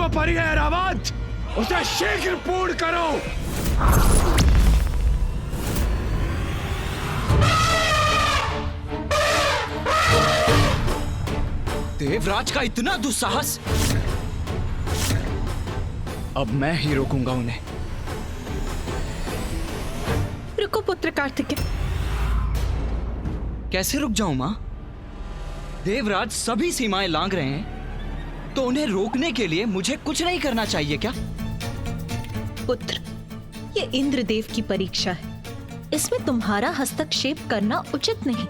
वो परी है ऐरावत, उसे शीघ्र पूर्ण करो। देवराज का इतना दुस्साहस! अब मैं ही रोकूंगा उन्हें। रुको पुत्र कार्तिकेय। कैसे रुक जाऊं मां? देवराज सभी सीमाएं लांघ रहे हैं, तो उन्हें रोकने के लिए मुझे कुछ नहीं करना चाहिए क्या? पुत्र, ये इंद्रदेव की परीक्षा है, इसमें तुम्हारा हस्तक्षेप करना उचित नहीं।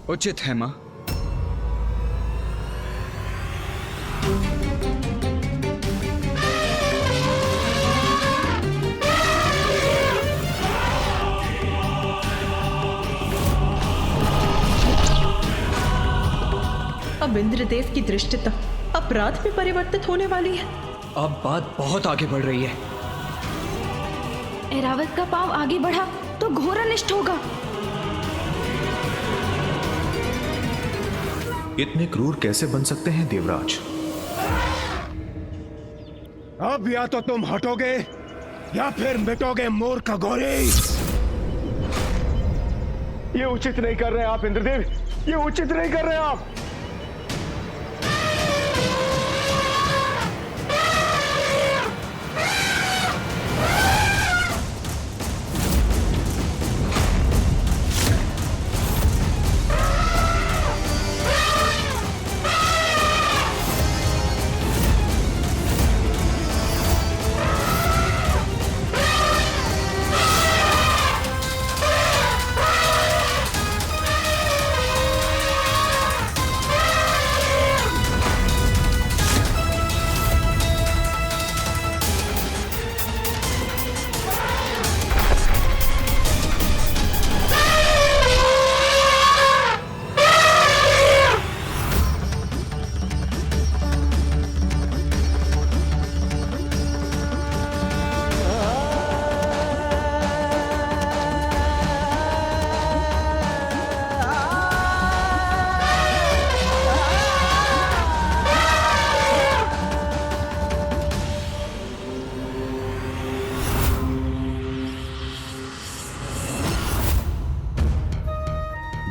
उचित है मां। अब इंद्रदेव की दृष्टता अपराध में परिवर्तित होने वाली है। अब बात बहुत आगे बढ़ रही है। ऐरावत का पांव आगे बढ़ा तो घोर अनिष्ट होगा। इतने क्रूर कैसे बन सकते हैं देवराज? अब या तो तुम हटोगे या फिर मिटोगे मूर्ख घोरी। ये उचित नहीं कर रहे आप इंद्रदेव, ये उचित नहीं कर रहे आप।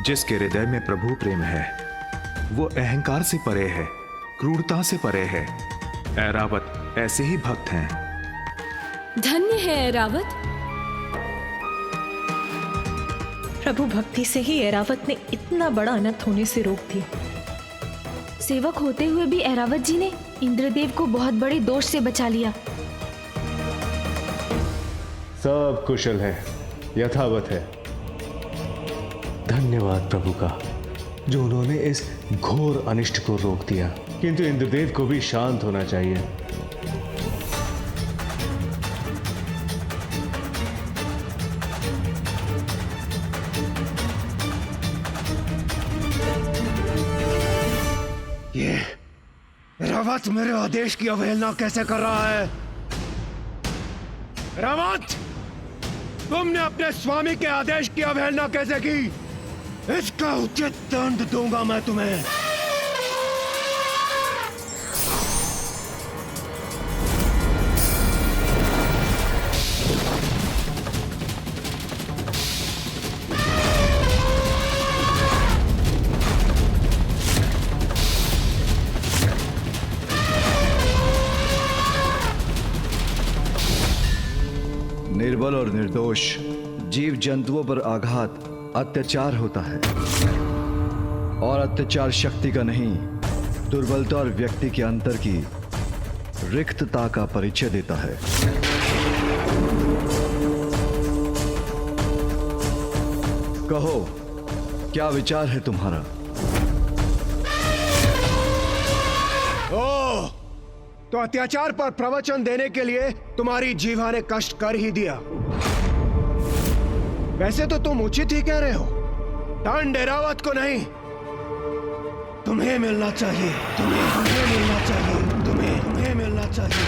जिसके हृदय में प्रभु प्रेम है, वो अहंकार से परे है, क्रूरता से परे है। ऐरावत ऐसे ही भक्त हैं। धन्य है ऐरावत। प्रभु भक्ति से ही ऐरावत ने इतना बड़ा अनर्थ होने से रोक दिया। सेवक होते हुए भी ऐरावत जी ने इंद्रदेव को बहुत बड़े दोष से बचा लिया। सब कुशल है, यथावत है। धन्यवाद प्रभु का, जो उन्होंने इस घोर अनिष्ट को रोक दिया। किंतु इंद्रदेव को भी शांत होना चाहिए। ये रावत मेरे आदेश की अवहेलना कैसे कर रहा है? रावत, तुमने अपने स्वामी के आदेश की अवहेलना कैसे की? इसका उचित दंड दूंगा मैं तुम्हें। निर्बल और निर्दोष जीव जंतुओं पर आघात अत्याचार होता है, और अत्याचार शक्ति का नहीं, दुर्बलता और व्यक्ति के अंतर की रिक्तता का परिचय देता है। कहो, क्या विचार है तुम्हारा? ओह, तो अत्याचार पर प्रवचन देने के लिए तुम्हारी जीवा ने कष्ट कर ही दिया। वैसे तो तुम उचित ही कह रहे हो। दंड ऐरावत को नहीं, तुम्हें मिलना चाहिए। तुम्हें मिलना चाहिए। तुम्हें मिलना चाहिए।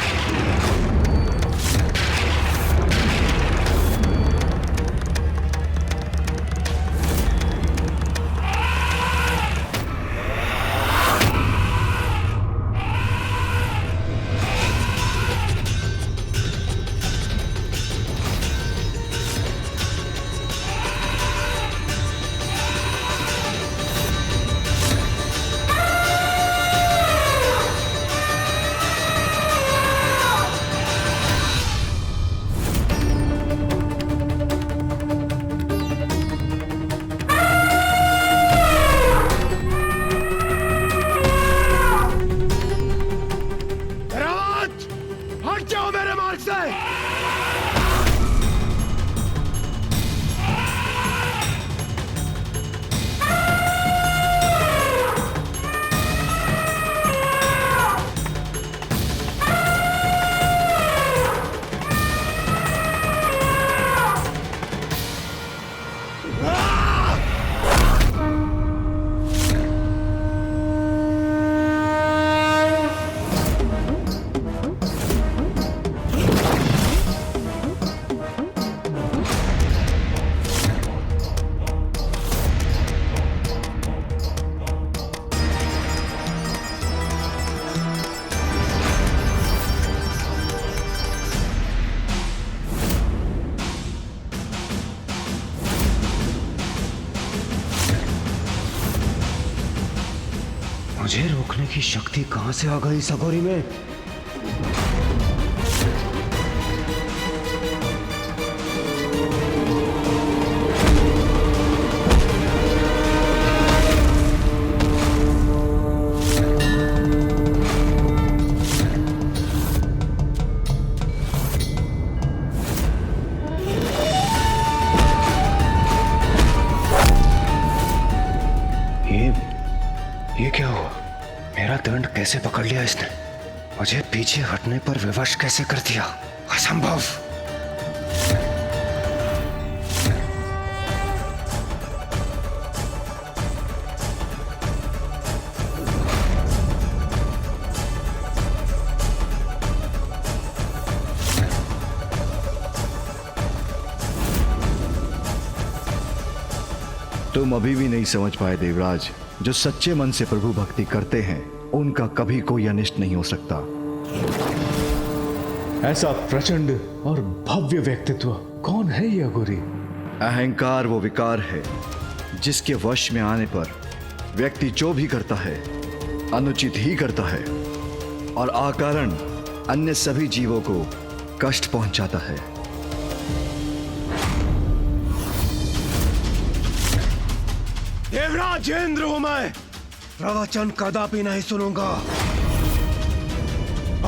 हट जाओ मेरे मार्ग से। मुझे रोकने की शक्ति कहां से आ गई इस अघोरी में? ये क्या हुआ? मेरा दंड कैसे पकड़ लिया इसने? मुझे पीछे हटने पर विवश कैसे कर दिया? असंभव। तुम अभी भी नहीं समझ पाए देवराज, जो सच्चे मन से प्रभु भक्ति करते हैं उनका कभी कोई अनिष्ट नहीं हो सकता। ऐसा प्रचंड और भव्य व्यक्तित्व कौन है ये अघोरी? अहंकार वो विकार है जिसके वश में आने पर व्यक्ति जो भी करता है अनुचित ही करता है और अकारण अन्य सभी जीवों को कष्ट पहुंचाता है। देवराज इंद्र हूं मैं, प्रवचन कदापि नहीं सुनूंगा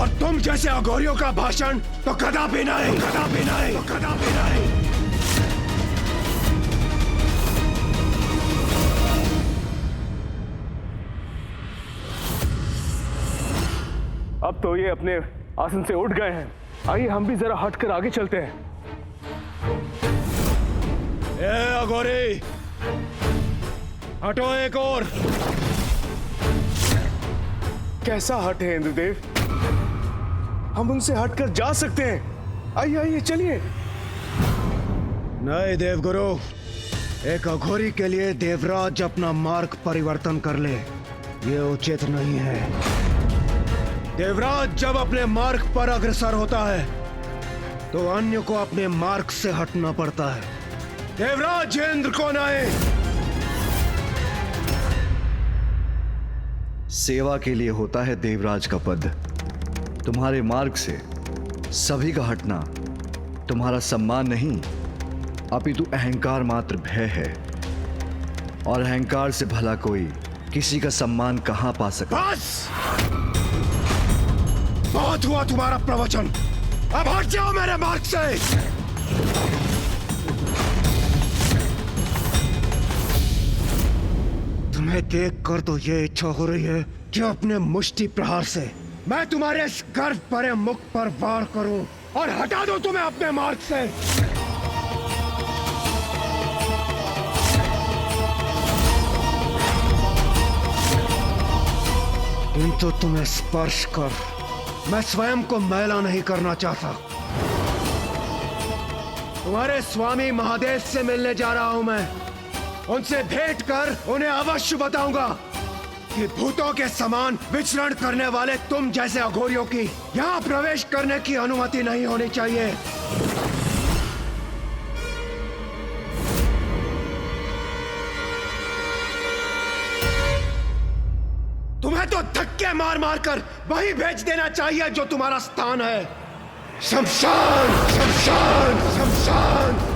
और तुम जैसे अघोरियों का भाषण तो कदापि नहीं, कदापि नहीं, कदापि नहीं। अब तो ये अपने आसन से उठ गए हैं। आइए हम भी जरा हटकर आगे चलते हैं। ए अघोरी, हटो एक और। कैसा हट है इंद्रदेव? हम उनसे हटकर जा सकते हैं। आइए आइए चलिए। नहीं देवगुरु, एक अघोरी के लिए देवराज अपना मार्ग परिवर्तन कर ले, ये उचित नहीं है। देवराज जब अपने मार्ग पर अग्रसर होता है तो अन्य को अपने मार्ग से हटना पड़ता है। देवराज इंद्र को नहीं। सेवा के लिए होता है देवराज का पद। तुम्हारे मार्ग से सभी का हटना तुम्हारा सम्मान नहीं, अपितु अहंकार मात्र भय है और अहंकार से भला कोई किसी का सम्मान कहां पा सकता? बस, बहुत हुआ तुम्हारा प्रवचन, अब हट जाओ मेरे मार्ग से। तुम्हें देखकर तो ये इच्छा हो रही है कि अपने मुष्टि प्रहार से मैं तुम्हारे इस गर्व भरे मुख पर वार करूं और हटा दूं तुम्हें अपने मार्ग से। किंतु तुम्हें स्पर्श कर मैं स्वयं को मैला नहीं करना चाहता। तुम्हारे स्वामी महादेव से मिलने जा रहा हूं मैं। उनसे भेंट कर उन्हें अवश्य बताऊंगा कि भूतों के समान विचरण करने वाले तुम जैसे अघोरियों की यहां प्रवेश करने की अनुमति नहीं होनी चाहिए। तुम्हें तो धक्के मार मार कर वही भेज देना चाहिए जो तुम्हारा स्थान है। शमशान, शमशान, शमशान।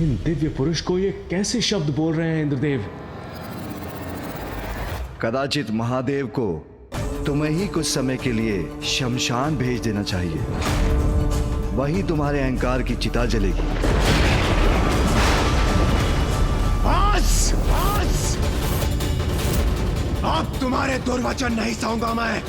इन दिव्य पुरुष को ये कैसे शब्द बोल रहे हैं इंद्रदेव? कदाचित महादेव को तुम्हें ही कुछ समय के लिए शमशान भेज देना चाहिए। वहीं तुम्हारे अहंकार की चिता जलेगी। बस बस, अब तुम्हारे दुर्वचन नहीं सहूंगा मैं।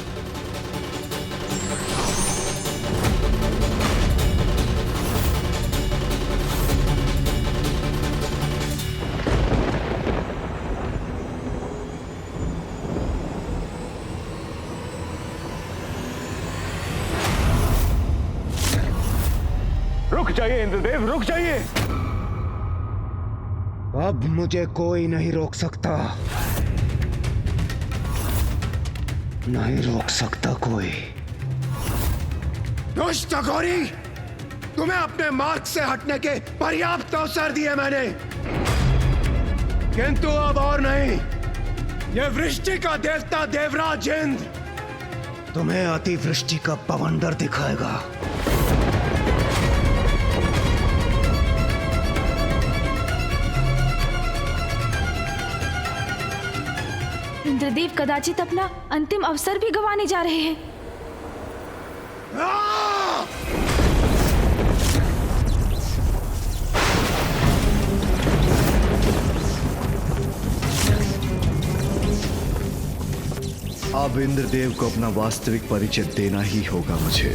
रुक जाइए इंद्रदेव, रुक जाइए। अब मुझे कोई नहीं रोक सकता, नहीं रोक सकता कोई। दुष्ट अघोरी, तुम्हें अपने मार्ग से हटने के पर्याप्त अवसर दिए मैंने, किंतु अब और नहीं। ये वृष्टि का देवता देवराज इंद्र तुम्हें अतिवृष्टि का बवंडर दिखाएगा। इंद्रदेव कदाचित अपना अंतिम अवसर भी गंवाने जा रहे हैं। अब इंद्रदेव को अपना वास्तविक परिचय देना ही होगा मुझे।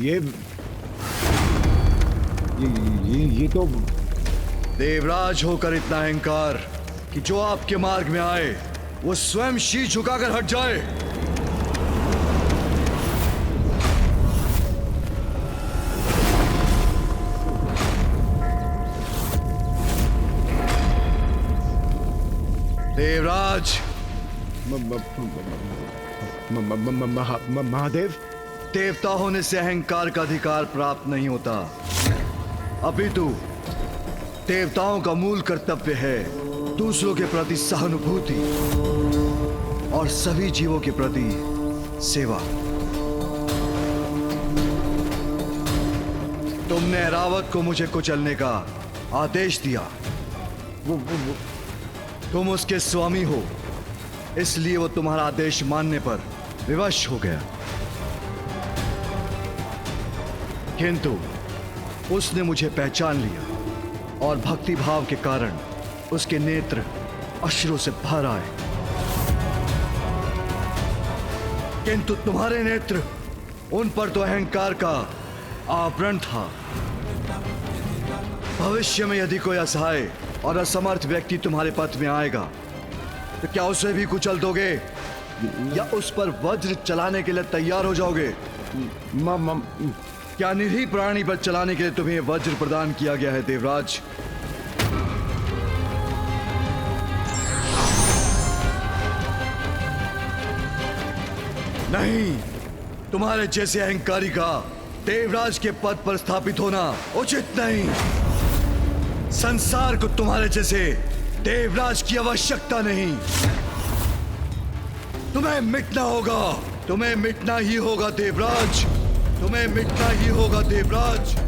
ये तो देवराज होकर इतना अहंकार कि जो आपके मार्ग में आए वो स्वयं शीश झुकाकर हट जाए। देवराज, महादेव, देवता होने से अहंकार का अधिकार प्राप्त नहीं होता, अपितु देवताओं का मूल कर्तव्य है दूसरों के प्रति सहानुभूति और सभी जीवों के प्रति सेवा। तुमने ऐरावत को मुझे कुचलने का आदेश दिया। तुम उसके स्वामी हो, इसलिए वो तुम्हारा आदेश मानने पर विवश हो गया, किंतु उसने मुझे पहचान लिया और भक्ति भाव के कारण उसके नेत्र अश्रु से भर आए, किंतु तुम्हारे नेत्र, उन पर तो अहंकार का आवरण था। भविष्य में यदि कोई असहाय और असमर्थ व्यक्ति तुम्हारे पथ में आएगा तो क्या उसे भी कुचल दोगे या उस पर वज्र चलाने के लिए तैयार हो जाओगे? क्या निरीह प्राणी पर चलाने के लिए तुम्हें वज्र प्रदान किया गया है देवराज? नहीं, तुम्हारे जैसे अहंकारी का देवराज के पद पर स्थापित होना उचित नहीं। संसार को तुम्हारे जैसे देवराज की आवश्यकता नहीं। तुम्हें मिटना होगा, तुम्हें मिटना ही होगा देवराज, तुम्हें मिटना ही होगा देवराज।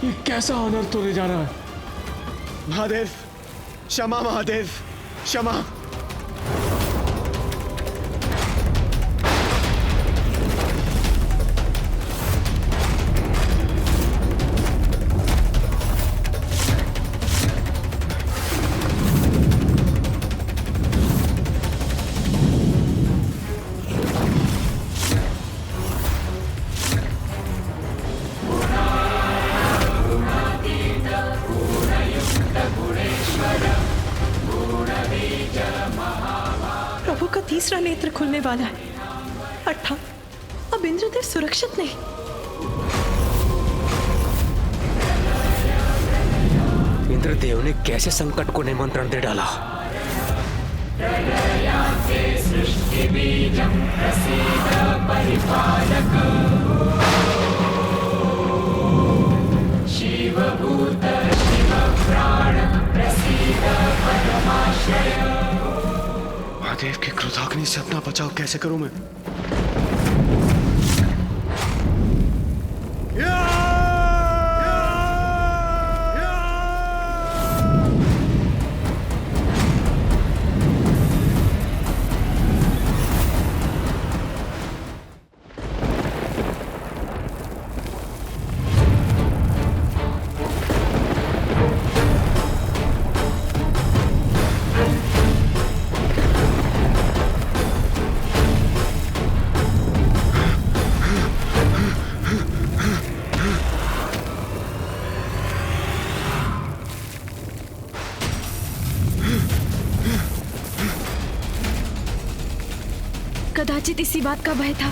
ये कैसा ऑनर तोड़े जा रहा है? महादेव, क्षमा महादेव, क्षमा। प्रभु का तीसरा नेत्र खुलने वाला है, अर्थात अब इंद्रदेव सुरक्षित नहीं। इंद्रदेव ने कैसे संकट को निमंत्रण दे डाला? महादेव की क्रोधाग्नि से अपना बचाव कैसे करूं मैं? कदाचित इसी बात का भय था।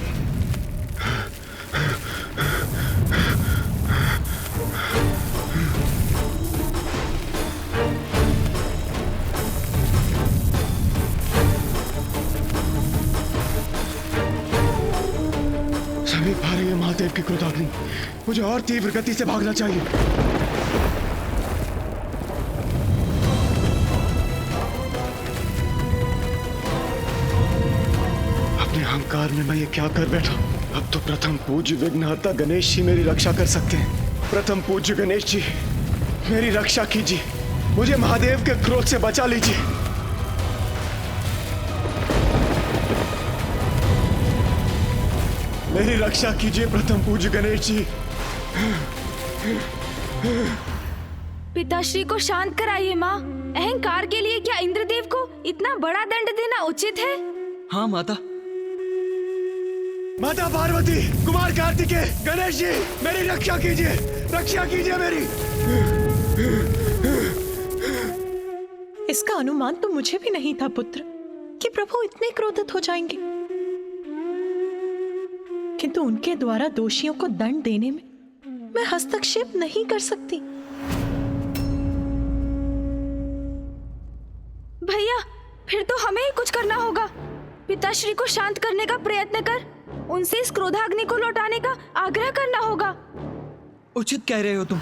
समीप आ रही है महादेव की क्रोधाग्नि, मुझे और तीव्र गति से भागना चाहिए। अपने अहंकार में मैं ये क्या कर बैठा? अब तो प्रथम पूज्य विघ्नहर्ता गणेश जी मेरी रक्षा कर सकते हैं। प्रथम पूज्य गणेश जी, मेरी रक्षा कीजिए, मुझे महादेव के क्रोध से बचा लीजिए। मेरी रक्षा कीजिए प्रथम पूज्य गणेश जी। पिताश्री को शांत कराइए माँ। अहंकार के लिए क्या इंद्रदेव को इतना बड़ा दंड देना उचित है? हाँ माता। माता पार्वती, कुमार कार्तिकेय, गणेश जी, मेरी रक्षा कीजिए, रक्षा कीजिए मेरी। इसका अनुमान तो मुझे भी नहीं था पुत्र कि प्रभु इतने क्रोधित हो जाएंगे, किंतु उनके द्वारा दोषियों को दंड देने में मैं हस्तक्षेप नहीं कर सकती। भैया, फिर तो हमें ही कुछ करना होगा। पिताश्री को शांत करने का प्रयत्न कर, उनसे इस क्रोधाग्नि को लौटाने का आग्रह करना होगा। उचित कह रहे हो तुम।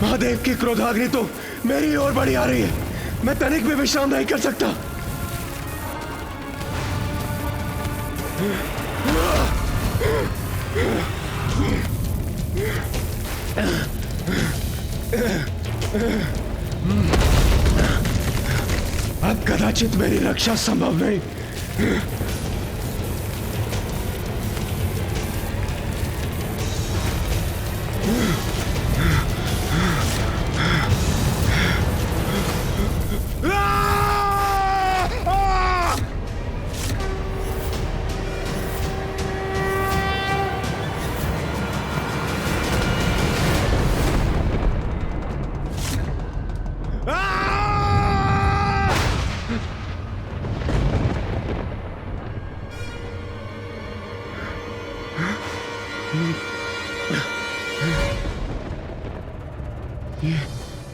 महादेव की क्रोधाग्नि तो मेरी ओर बढ़ी आ रही है, मैं तनिक भी विश्राम नहीं कर सकता। अब कदाचित मेरी रक्षा संभव नहीं।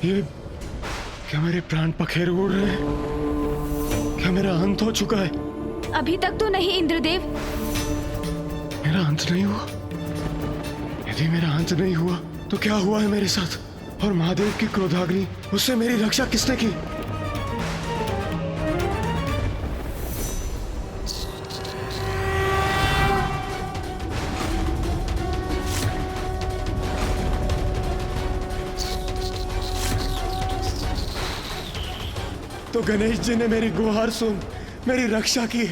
ये क्या मेरे प्राण पखेरु उड़ रहे हैं? क्या मेरा अंत हो चुका है? अभी तक तो नहीं इंद्रदेव। मेरा अंत नहीं हुआ? यदि मेरा अंत नहीं हुआ तो क्या हुआ है मेरे साथ? और महादेव की क्रोधाग्नि, उससे मेरी रक्षा किसने की? तो गणेश जी ने मेरी गुहार सुन मेरी रक्षा की।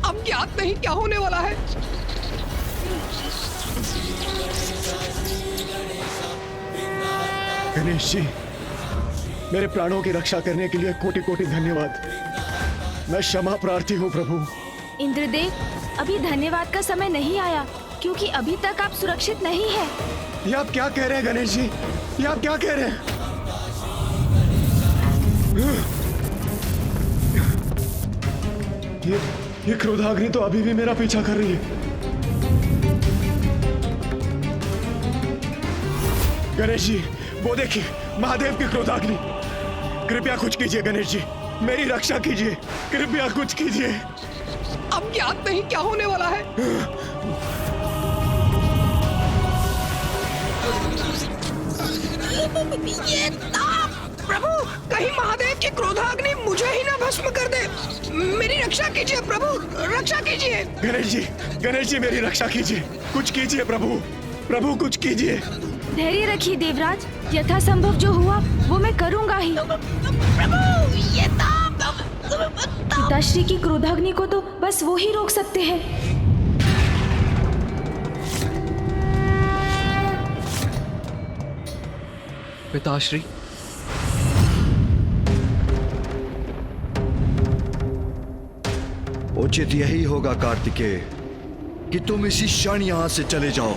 अब ज्ञात नहीं क्या होने वाला है। गणेश जी, मेरे प्राणों की रक्षा करने के लिए कोटि कोटि धन्यवाद। मैं क्षमा प्रार्थी हूँ प्रभु। इंद्रदेव, अभी धन्यवाद का समय नहीं आया, क्योंकि अभी तक आप सुरक्षित नहीं हैं। ये आप क्या कह रहे हैं गणेश जी? ये आप क्या कह रहे हैं? ये क्रोधाग्नि तो अभी भी मेरा पीछा कर रही है। गणेश जी, वो देखिए महादेव की क्रोधाग्नि। कृपया कुछ कीजिए गणेश जी, मेरी रक्षा कीजिए, कृपया कुछ कीजिए। अब ज्ञात नहीं क्या होने वाला है। ये ताप! प्रभु, कहीं महादेव की क्रोधाग्नि मुझे ही ना भस्म कर दे। मेरी रक्षा कीजिए प्रभु, रक्षा कीजिए। गणेश जी मेरी रक्षा कीजिए, कुछ कीजिए प्रभु, प्रभु कुछ कीजिए। धैर्य रखिए देवराज, यथासंभव जो हुआ वो मैं करूंगा ही। प्रभु, ये ताप! पिताश्री की क्रोधाग्नि को तो बस वो ही रोक सकते हैं। पिताश्री, उचित यही होगा कार्तिकेय कि तुम इसी क्षण यहां से चले जाओ।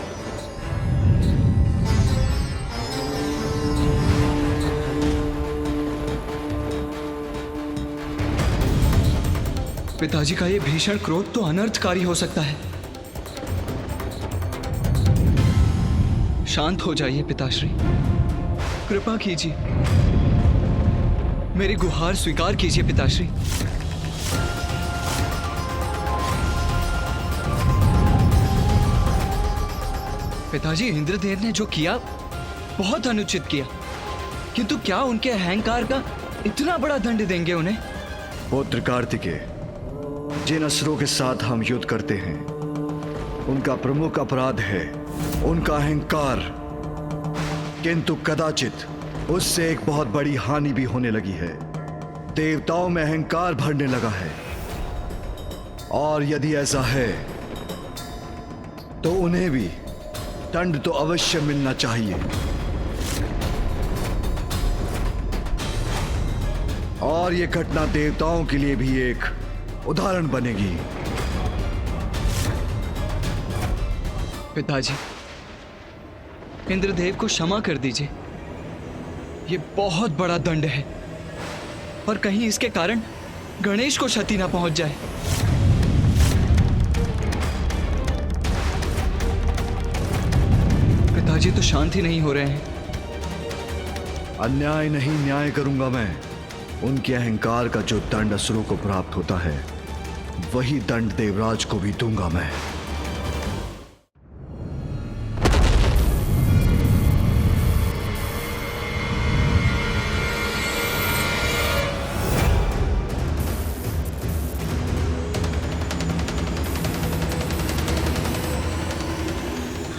पिताजी का ये भीषण क्रोध तो अनर्थकारी हो सकता है। शांत हो जाइए पिताश्री, कृपा कीजिए, मेरी गुहार स्वीकार कीजिए पिताश्री। पिताजी, इंद्रदेव ने जो किया बहुत अनुचित किया, किंतु क्या उनके अहंकार का इतना बड़ा दंड देंगे उन्हें? पुत्र कार्तिकेय, जिन असुरों के साथ हम युद्ध करते हैं उनका प्रमुख अपराध है उनका अहंकार, किंतु कदाचित उससे एक बहुत बड़ी हानि भी होने लगी है। देवताओं में अहंकार भरने लगा है, और यदि ऐसा है तो उन्हें भी दंड तो अवश्य मिलना चाहिए। और यह घटना देवताओं के लिए भी एक उदाहरण बनेगी। पिताजी, इंद्रदेव को क्षमा कर दीजिए। ये बहुत बड़ा दंड है, और कहीं इसके कारण गणेश को क्षति ना पहुंच जाए। पिताजी तो शांत ही नहीं हो रहे हैं। अन्याय नहीं न्याय करूंगा मैं। उनके अहंकार का जो दंड असुरों को प्राप्त होता है वही दंड देवराज को भी दूंगा मैं।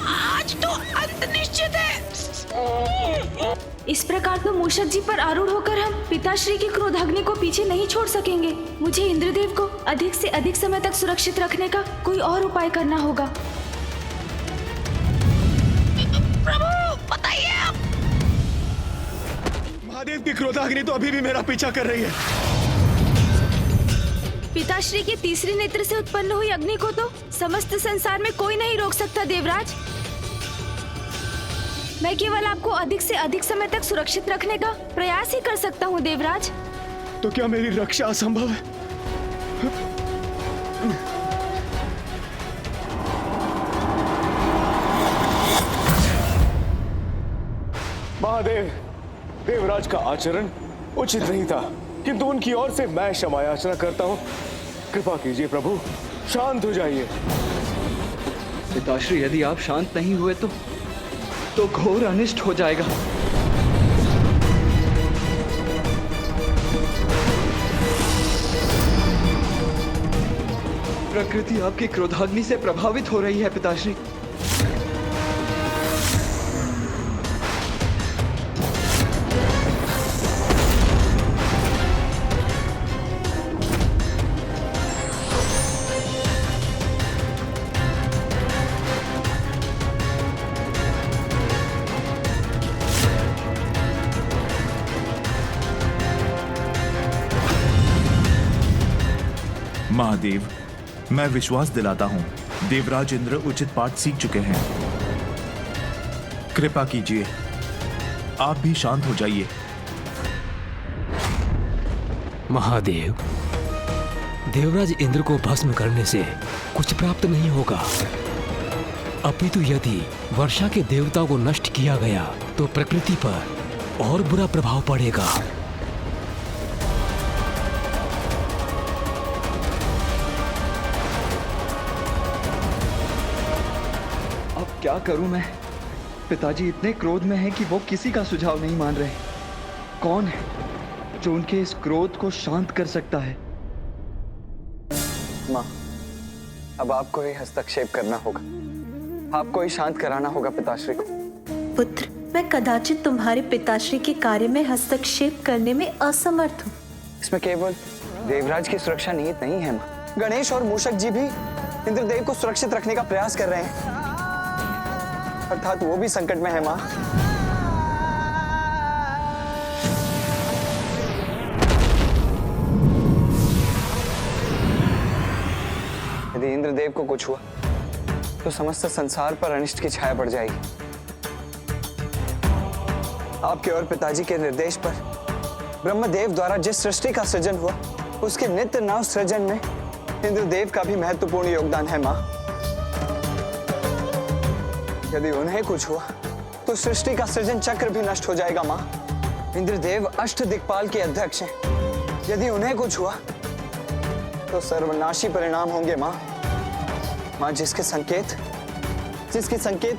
आज तो अंत निश्चित है। इस प्रकार तो मूषक जी पर आरूढ़ होकर हम पिताश्री की क्रोधाग्नि को पीछे नहीं छोड़ सकेंगे। मुझे इंद्रदेव को अधिक से अधिक समय तक सुरक्षित रखने का कोई और उपाय करना होगा। प्रभु, बताइए आप। महादेव की क्रोधाग्नि तो अभी भी मेरा पीछा कर रही है। पिताश्री के तीसरे नेत्र से उत्पन्न हुई अग्नि को तो समस्त संसार में कोई नहीं रोक सकता देवराज। मैं केवल आपको अधिक से अधिक समय तक सुरक्षित रखने का प्रयास ही कर सकता हूँ देवराज। तो क्या मेरी रक्षा असंभव है? महादेव, देवराज का आचरण उचित नहीं था, किंतु उनकी ओर से मैं क्षमा याचना करता हूँ। कृपा कीजिए प्रभु, शांत हो जाइए। पिताश्री, यदि आप शांत नहीं हुए तो घोर अनिष्ट हो जाएगा। प्रकृति आपकी क्रोधाग्नि से प्रभावित हो रही है पिताश्री। महादेव, मैं विश्वास दिलाता हूं, देवराज इंद्र उचित पाठ सीख चुके हैं। कृपा कीजिए, आप भी शांत हो जाइए। महादेव, देवराज इंद्र को भस्म करने से कुछ प्राप्त नहीं होगा, अपितु यदि वर्षा के देवता को नष्ट किया गया तो प्रकृति पर और बुरा प्रभाव पड़ेगा। क्या करूं मैं? पिताजी इतने क्रोध में हैं कि वो किसी का सुझाव नहीं मान रहे। कौन है जो उनके इस क्रोध को शांत कर सकता है? माँ, अब आपको ही हस्तक्षेप करना होगा, आपको ही शांत कराना होगा पिताश्री को। पुत्र, मैं कदाचित तुम्हारे पिताश्री के कार्य में हस्तक्षेप करने में असमर्थ हूँ। इसमें केवल देवराज की सुरक्षा निहित नहीं है माँ, गणेश और मूषक जी भी इंद्रदेव को सुरक्षित रखने का प्रयास कर रहे हैं, अर्थात वो भी संकट में है माँ। यदि इंद्रदेव को कुछ हुआ तो समस्त संसार पर अनिष्ट की छाया पड़ जाएगी। आपके और पिताजी के निर्देश पर ब्रह्मदेव द्वारा जिस सृष्टि का सृजन हुआ, उसके नित्य नव सृजन में इंद्रदेव का भी महत्वपूर्ण योगदान है माँ। यदि उन्हें कुछ हुआ तो सृष्टि का सृजन चक्र भी नष्ट हो जाएगा माँ। इंद्रदेव अष्ट दिक्पाल के अध्यक्ष हैं, यदि उन्हें कुछ हुआ तो सर्वनाशी परिणाम होंगे माँ। माँ, जिसके संकेत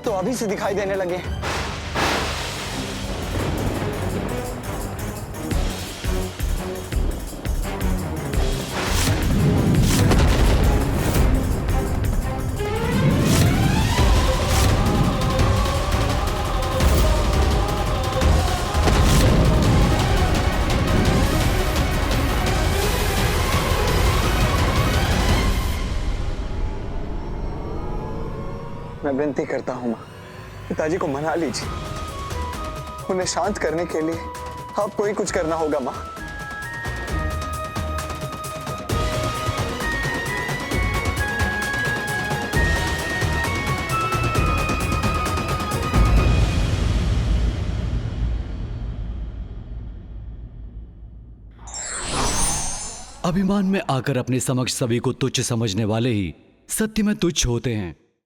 तो अभी से दिखाई देने लगे। मैं विनती करता हूँ माँ, पिताजी को मना लीजिए। उन्हें शांत करने के लिए आपको ही कुछ करना होगा माँ। अभिमान में आकर अपने समक्ष सभी को तुच्छ समझने वाले ही सत्य में तुच्छ होते हैं।